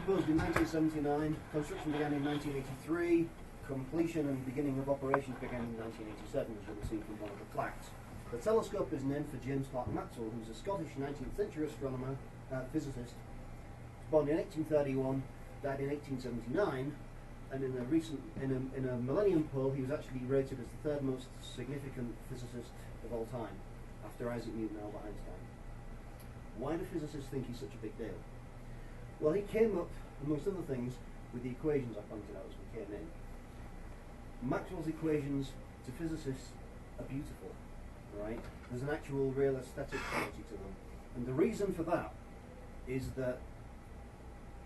proposed in 1979, construction began in 1983, completion and beginning of operations began in 1987, as you will see from one of the plaques. The telescope is named for James Clerk Maxwell, who was a Scottish 19th century astronomer, physicist, born in 1831, died in 1879, and in a millennium poll he was actually rated as the third most significant physicist of all time, after Isaac Newton and Albert Einstein. Why do physicists think he's such a big deal? Well, he came up, amongst other things, with the equations I pointed out as we came in. Maxwell's equations to physicists are beautiful, right? There's an actual real aesthetic quality to them. And the reason for that is that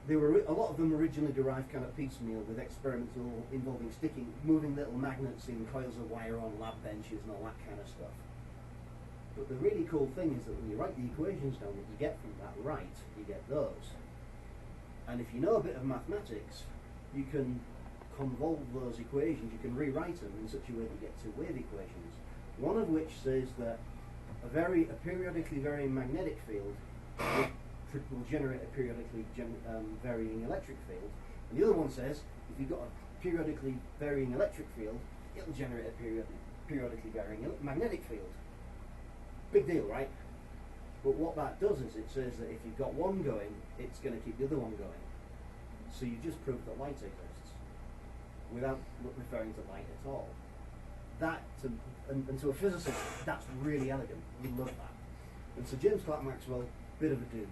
they were a lot of them originally derived kind of piecemeal with experimental involving moving little magnets in coils of wire on lab benches and all that kind of stuff. But the really cool thing is that when you write the equations down that you get from that right, you get those. And if you know a bit of mathematics, you can convolve those equations, you can rewrite them in such a way that you get two wave equations. One of which says that a periodically varying magnetic field will generate a periodically varying electric field. And the other one says, if you've got a periodically varying electric field, it'll generate a periodically varying magnetic field. Big deal, right? But what that does is it says that if you've got one going, it's going to keep the other one going. So you just prove that light exists without referring to light at all. And to a physicist, that's really elegant. We love that. And so James Clerk Maxwell, bit of a dude.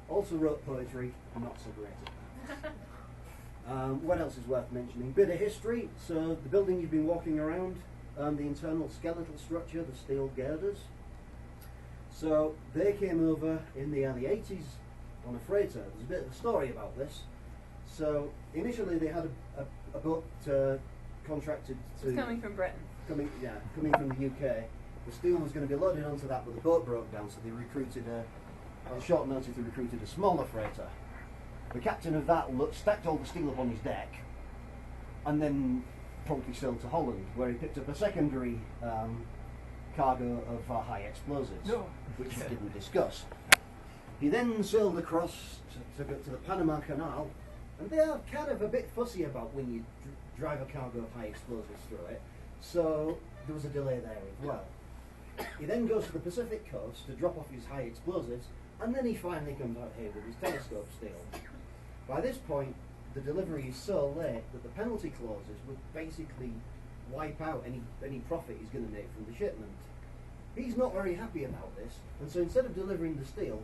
Also wrote poetry, not so great at that. What else is worth mentioning? Bit of history. So the building you've been walking around, the internal skeletal structure, the steel girders. So they came over in the early 80s on a freighter. There's a bit of a story about this. So initially they had a boat contracted to... It's coming from Britain. Coming from the UK. The steel was going to be loaded onto that, but the boat broke down, so they recruited on short notice they recruited a smaller freighter. The captain of that stacked all the steel up on his deck, and then promptly sailed to Holland, where he picked up a secondary cargo of high explosives, which he didn't discuss. He then sailed across to the Panama Canal, and they are kind of a bit fussy about when you drive a cargo of high explosives through it, so there was a delay there as well. He then goes to the Pacific coast to drop off his high explosives, and then he finally comes out here with his telescope steel. By this point, the delivery is so late that the penalty clauses would basically wipe out any profit he's going to make from the shipment. He's not very happy about this, and so instead of delivering the steel,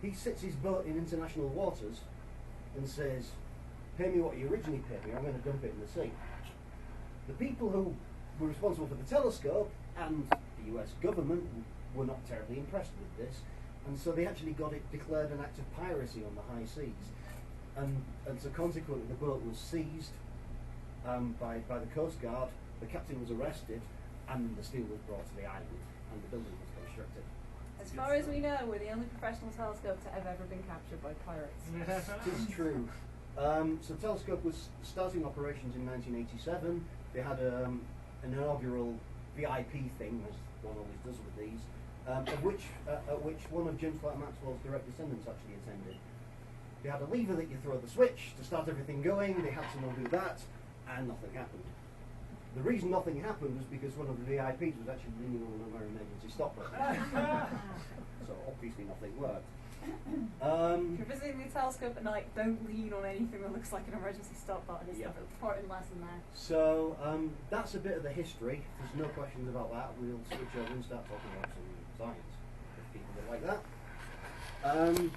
he sits his boat in international waters and says, "Pay me what you originally paid me, I'm going to dump it in the sea." The people who were responsible for the telescope and the US government were not terribly impressed with this, and so they actually got it declared an act of piracy on the high seas. And so consequently the boat was seized by the Coast Guard, the captain was arrested, and the steel was brought to the island, and the building was constructed. As far as we know, we're the only professional telescope to have ever been captured by pirates. It is true. So the telescope was starting operations in 1987. They had an inaugural VIP thing, as one always does with these, at which one of James Clerk Maxwell's direct descendants actually attended. They had a lever that you throw the switch to start everything going. They had someone do that, and nothing happened. The reason nothing happened was because one of the VIPs was actually leaning on another emergency stop button. So obviously nothing worked. If you're visiting the telescope at night, don't lean on anything that looks like an emergency stop button. It's an important lesson there. So that's a bit of the history. There's no questions about that. We'll switch over and start talking about some science, if people would like that.